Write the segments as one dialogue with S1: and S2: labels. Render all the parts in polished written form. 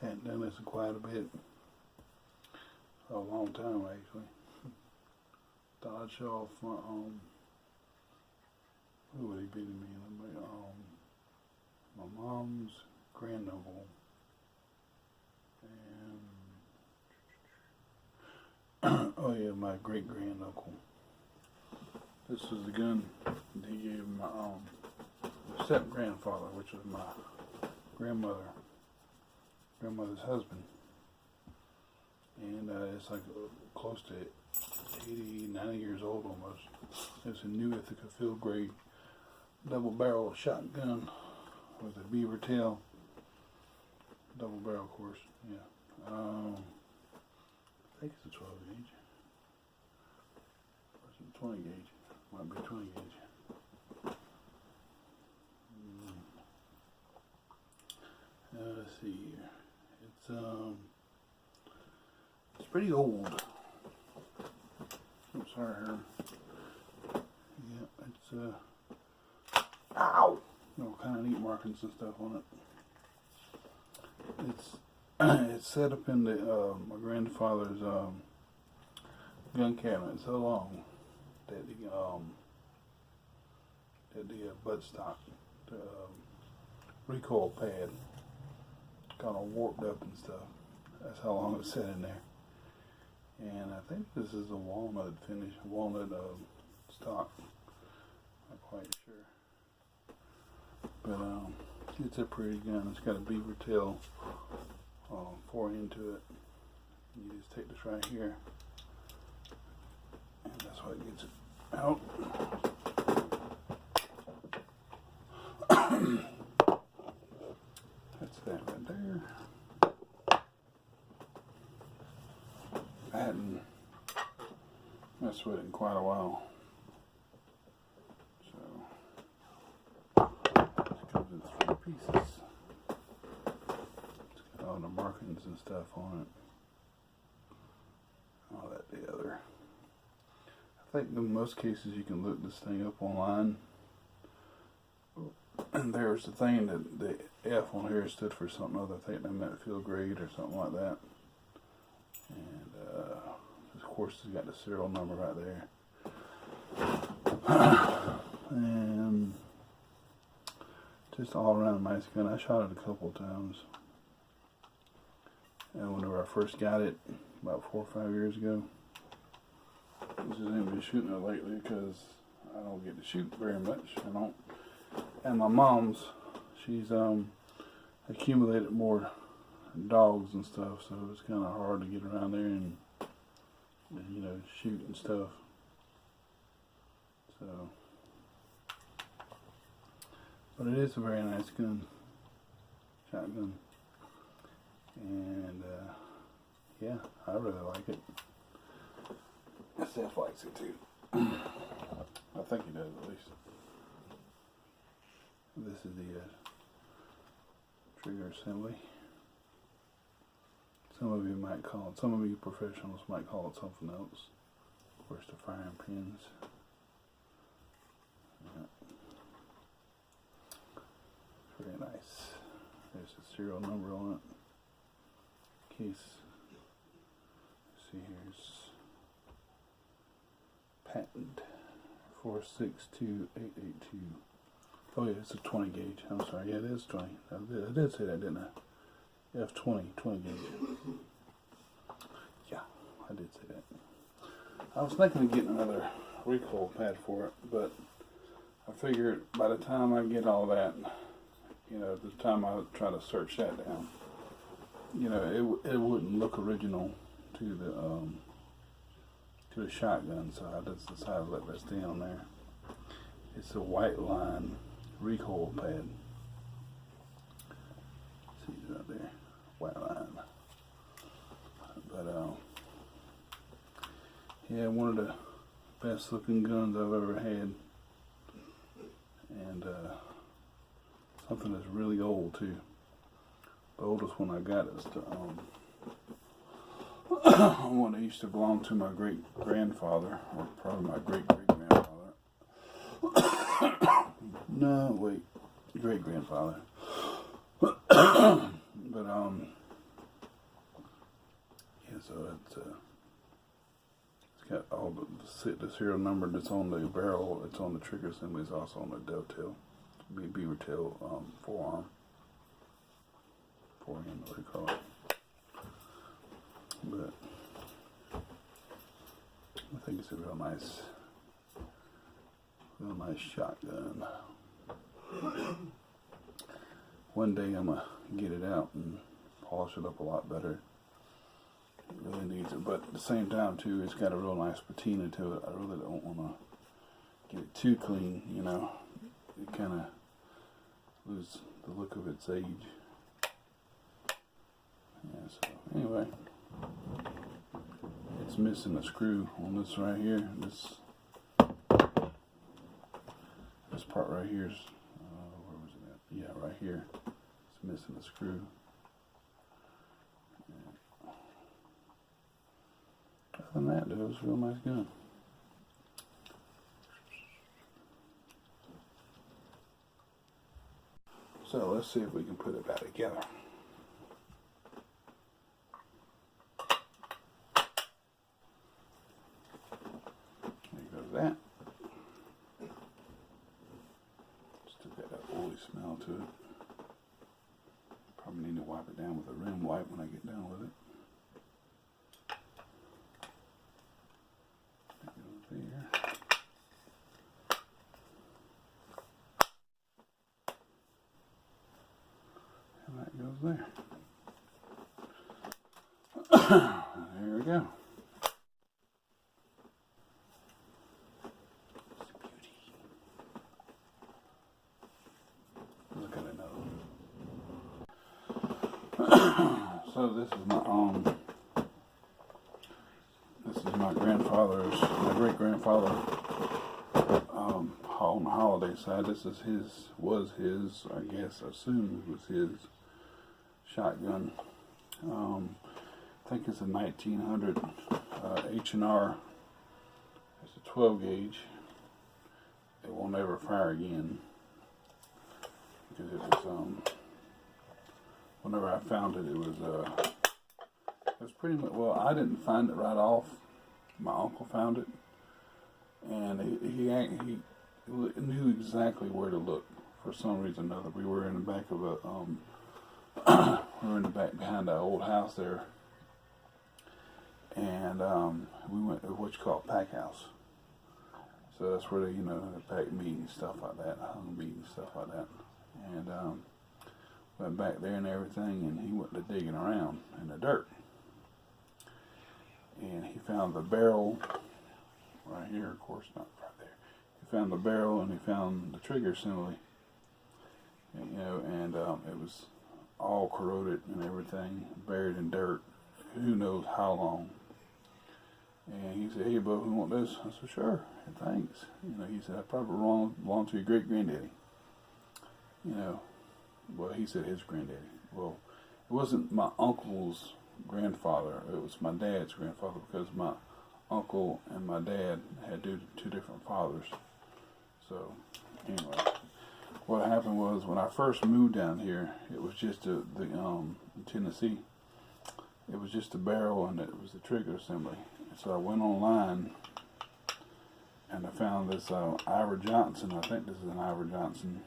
S1: Hadn't done this in quite a bit. A long time actually. Thought I'd show off my who would he be to me? My mom's granduncle and oh yeah, my great granduncle. This was the gun that he gave my step grandfather, which was my grandmother's husband. And it's like close to 80, 90 years old almost. It's a new Ithaca field grade double barrel shotgun with a beaver tail. Double barrel, of course. Yeah. I think it's a 12 gauge. Or is it 20 gauge? Might be 20 gauge. Let's see here. It's pretty old. I'm sorry, Herb. Yeah, it's ow! Kind of neat markings and stuff on it. It's set up in the my grandfather's gun cabinet so long that the buttstock, the recoil pad, kind of warped up and stuff. That's how long it's set in there. And I think this is a walnut finish, walnut stock. Not quite sure, but it's a pretty gun. It's got a beaver tail 4 into it. You just take this right here, and that's why it gets it out. That's that right there. I hadn't messed with it in quite a while. So, it comes in 3 pieces. It's got all the markings and stuff on it. All that together. I think in most cases you can look this thing up online. And there's the thing that the F on here stood for something other. I think they meant field grade or something like that. And of course it's got the serial number right there. And just all around nice gun. I shot it a couple of times. And whenever I first got it, about 4 or 5 years ago, I just haven't been shooting it lately because I don't get to shoot very much. I don't. And my mom's, she's accumulated more dogs and stuff, so it's kind of hard to get around there and you know, shoot and stuff. So, but it is a very nice gun, shotgun, and yeah, I really like it. Seth likes it too. I think he does at least. This is the trigger assembly. Some of you might call it, some of you professionals might call it something else. Of course, the firing pins. Yeah. Very nice. There's a serial number on it. Case. Let's see, here's patent 462882. Oh yeah, it's a 20 gauge. I'm sorry, yeah, it is 20. I did say that, didn't I? F20, 20 gauge. Yeah, I did say that. I was thinking of getting another recoil pad for it, but I figured by the time I get all that, you know, the time I try to search that down, you know, it wouldn't look original to the shotgun, so I just decided to let that stay on there. It's a white line recoil pad. See it right there, white line. But yeah, one of the best looking guns I've ever had, and something that's really old too. The oldest one I got is the one that used to belong to my great grandfather, or probably my great great grandfather. No, wait, great grandfather. But it's got all the serial number that's on the barrel. It's on the trigger assembly. It's also on the dovetail, beaver tail forearm. Forehand, what do you call it? But I think it's a real nice shotgun. One day I'm gonna get it out and polish it up a lot better. It really needs it, but at the same time too, it's got a real nice patina to it. I really don't want to get it too clean, you know. It kind of lose the look of its age. Yeah, so anyway, it's missing a screw on this right here. This part right here is, where was it at? Yeah, right here. It's missing a screw. Yeah. Other than that, it was a real nice gun. So let's see if we can put it back together. That still got that oily smell to it. Probably need to wipe it down with a rim wipe when I get done with it. That goes there. And that goes there. There we go. So this is my great grandfather on the holiday side. This is was his, I guess, assume it was his shotgun. I think it's a 1900 H&R. It's a 12 gauge. It will never fire again because it was whenever I found it, it was pretty much, well, I didn't find it right off. My uncle found it, and he knew exactly where to look for some reason or another. We were in the back of we were in the back behind the old house there, and we went to what you call a pack house. So that's where they, they pack meat and stuff like that, hung meat and stuff like that, and went back there and everything, and he went to digging around in the dirt. And he found the barrel right here, of course, not right there. He found the barrel and he found the trigger assembly. And, it was all corroded and everything, buried in dirt, who knows how long. And he said, "Hey, Bub, you want this?" I said, "Sure, thanks." He said, "I probably belong to your great-granddaddy." Well, he said his granddaddy. Well, it wasn't my uncle's grandfather. It was my dad's grandfather, because my uncle and my dad had two different fathers. So, anyway, what happened was when I first moved down here, it was just in Tennessee. It was just a barrel and it was the trigger assembly. And so I went online and I found this Ivor Johnson. I think this is an Ivor Johnson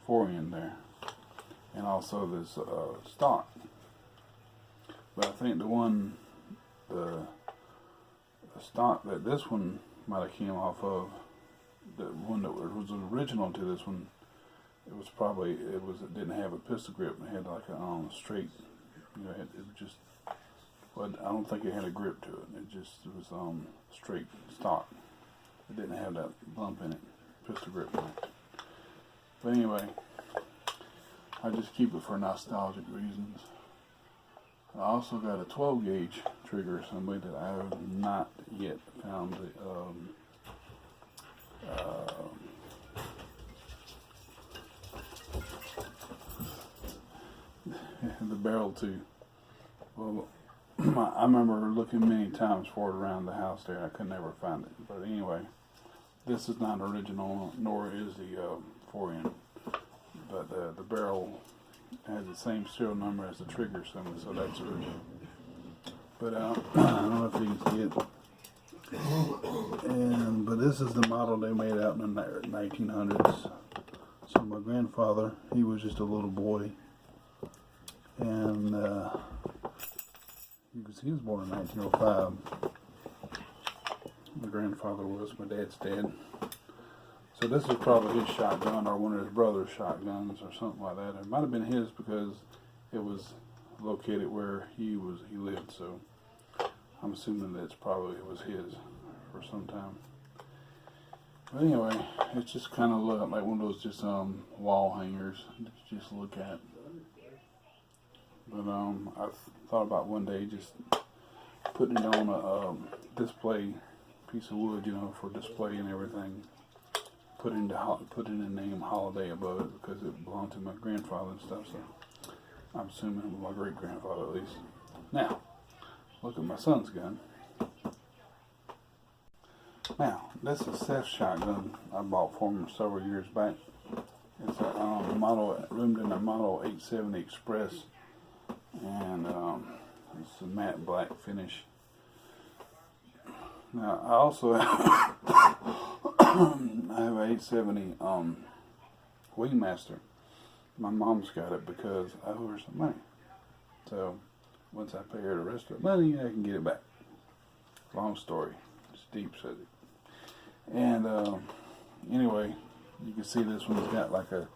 S1: forend there, and also this stock. But I think the stock that this one might have came off of, the one that was original to this one, it didn't have a pistol grip. It had like a straight, it was just, well, I don't think it had a grip to it. It was straight stock. It didn't have that bump in it, pistol grip in it. But anyway, I just keep it for nostalgic reasons. I also got a 12 gauge trigger assembly that I have not yet found the barrel to. Well, I remember looking many times for it around the house there. I could never find it. But anyway, this is not original, nor is the forend. But the barrel has the same serial number as the trigger assembly, so that's original. But I don't know if you can see it. But this is the model they made out in the 1900s. So my grandfather, he was just a little boy, and you can see he was born in 1905. My grandfather was, my dad's dad. So this is probably his shotgun or one of his brother's shotguns or something like that. It might have been his because it was located where he lived. So I'm assuming that it was his for some time. But anyway, it's just kind of like one of those just wall hangers to just look at. But I thought about one day just putting it on a display piece of wood, for display and everything. Put in the name Holiday above it because it belonged to my grandfather and stuff. So I'm assuming my great grandfather at least. Now, look at my son's gun. Now, this is Seth's shotgun I bought for him several years back. It's a model, roomed in a Model 870 Express, and it's a matte black finish. Now, I also have, I have an 870 Wingmaster. My mom's got it because I owe her some money. So, once I pay her the rest of the money, I can get it back. Long story. It's deep subject. And anyway, you can see this one's got like a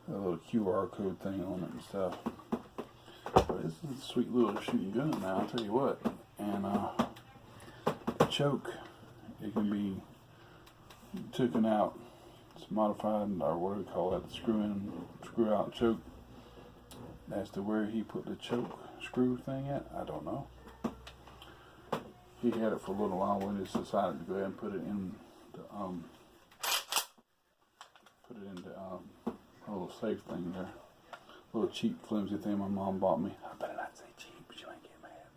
S1: little QR code thing on it and stuff. But this is a sweet little shooting gun now, I'll tell you what. And the choke, it can be taken out. It's modified, or what do we call that? The screw out choke. As to where he put the choke screw thing at, I don't know. He had it for a little while. We just decided to go ahead and put it in a little safe thing there. A little cheap, flimsy thing my mom bought me. I better not say cheap, but you ain't get mad.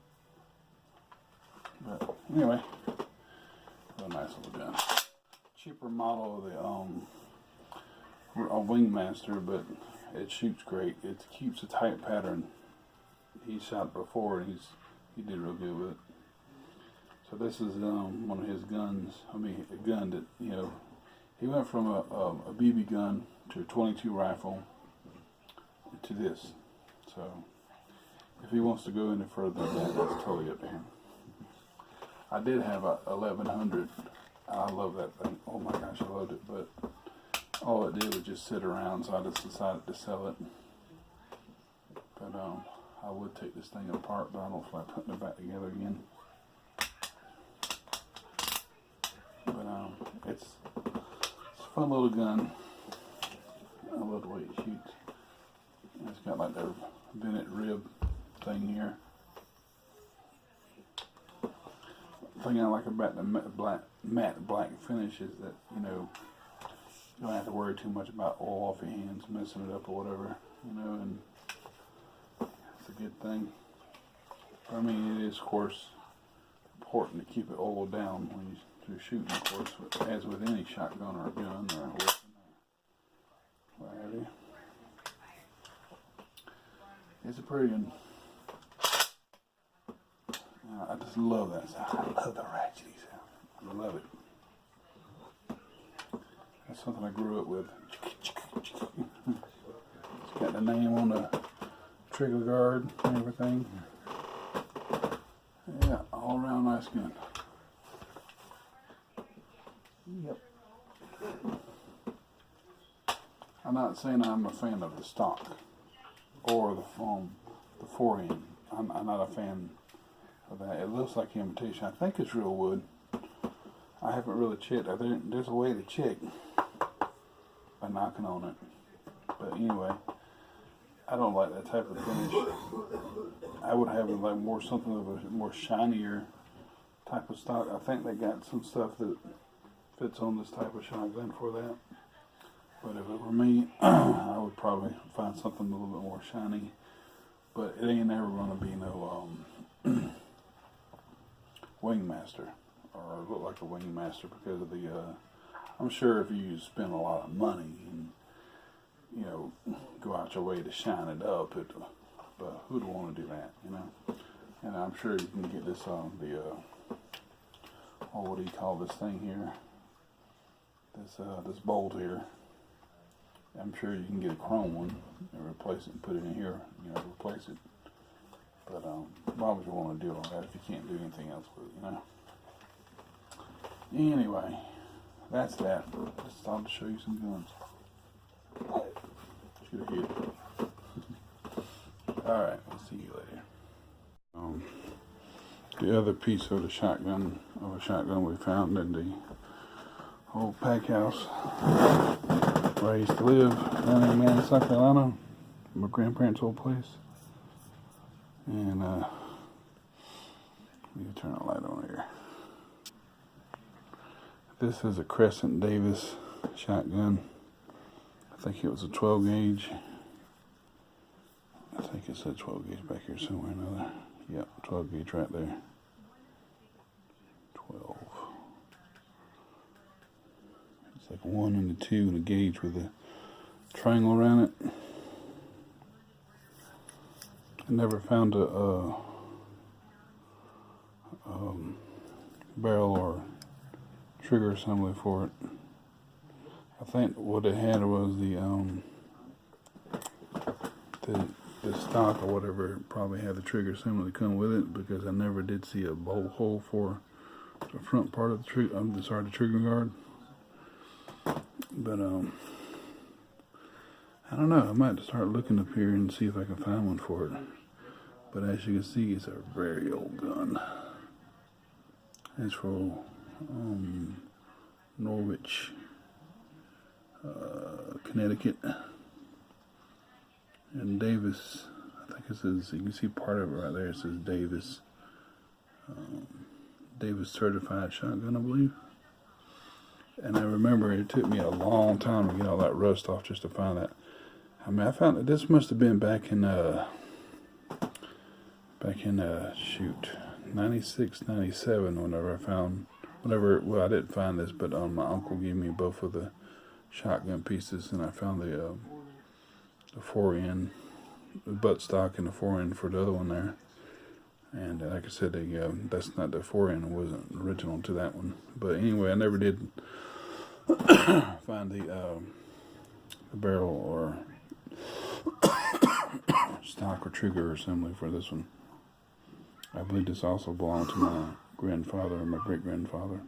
S1: But anyway, a nice little gun. Cheaper model of the Wingmaster, but it shoots great. It keeps a tight pattern. He shot before, and he did real good with it. So this is one of his guns. I mean, a gun that, he went from a BB gun to a .22 rifle to this. So if he wants to go any further than that, that's totally up to him. I did have a 1100. I love that thing. Oh my gosh, I loved it. But all it did was just sit around, so I just decided to sell it. But I would take this thing apart, but I don't feel like putting it back together again. But it's a fun little gun. I love the way it shoots. It's got like the Bennett rib thing here. The thing I like about the matte black finish is that, you don't have to worry too much about oil off your hands, messing it up or whatever, and it's a good thing. I mean, it is, of course, important to keep it oiled down when you're shooting, of course, as with any shotgun or a gun or a weapon or what have you. It's a pretty one. I just love that sound. I love the ratchety sound. I love it. That's something I grew up with. It's got the name on the trigger guard and everything. Yeah, all around nice gun. Yep. I'm not saying I'm a fan of the stock or the forehand. I'm not a fan of that. It looks like imitation. I think it's real wood. I haven't really checked. There's a way to check by knocking on it. But anyway, I don't like that type of finish. I would have like something of a more shinier type of stock. I think they got some stuff that fits on this type of shotgun for that. But if it were me, I would probably find something a little bit more shiny. But it ain't never going to be no Wingmaster, or look like a Wingmaster, because of the, I'm sure if you spend a lot of money and, go out your way to shine it up, but who'd want to do that, And I'm sure you can get this on the, oh, what do you call this thing here? This bolt here. I'm sure you can get a chrome one and replace it and put it in here, you know, replace it. But why would you want to do all that if you can't do anything else with it, you know? Anyway, that's that. Just thought to show you some guns. Should have hit. Alright, we'll see you later. The other piece of a shotgun we found in the old pack house where I used to live down in Manning, South Carolina, my grandparents' old place. And let me turn the light on here. This is a Crescent Davis shotgun. I think it was a 12 gauge. I think it said 12 gauge back here somewhere or another. Yep, 12 gauge right there. 12. It's like a 1 and a 2 and a gauge with a triangle around it. I never found a barrel or trigger assembly for it. I think what it had was the stock or whatever probably had the trigger assembly come with it, because I never did see a bolt hole for the front part of the trigger. The trigger guard. But I don't know. I might start looking up here and see if I can find one for it. But as you can see, it's a very old gun. It's for Norwich, Connecticut. And Davis, I think it says, you can see part of it right there. It says Davis. Davis certified shotgun, I believe. And I remember it took me a long time to get all that rust off just to find that. I mean, I found that this must have been back in shoot, 96, 97, whenever I found, well, I didn't find this, but my uncle gave me both of the shotgun pieces, and I found the 4N, the buttstock and the 4N for the other one there. And like I said, that's not the 4N, it wasn't original to that one. But anyway, I never did find the barrel or stock or trigger assembly for this one. I believe this also belonged to my grandfather or my great-grandfather,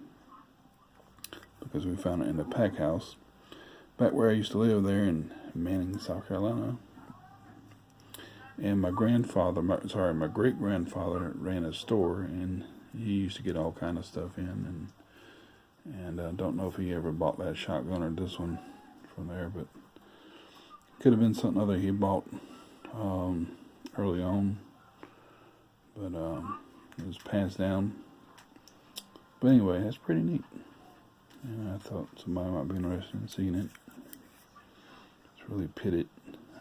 S1: because we found it in the pack house back where I used to live there in Manning, South Carolina. And my great-grandfather ran a store, and he used to get all kind of stuff in, and I don't know if he ever bought that shotgun or this one from there, but could have been something other he bought early on, but it was passed down. But anyway, that's pretty neat, and I thought somebody might be interested in seeing it. It's really pitted.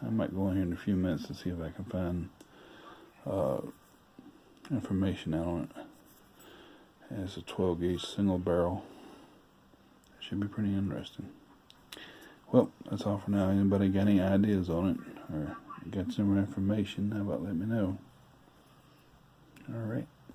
S1: I might go in here in a few minutes to see if I can find information out on it. It's a 12 gauge single barrel. It should be pretty interesting. Well, that's all for now. Anybody got any ideas on it or got some more information? How about let me know? All right.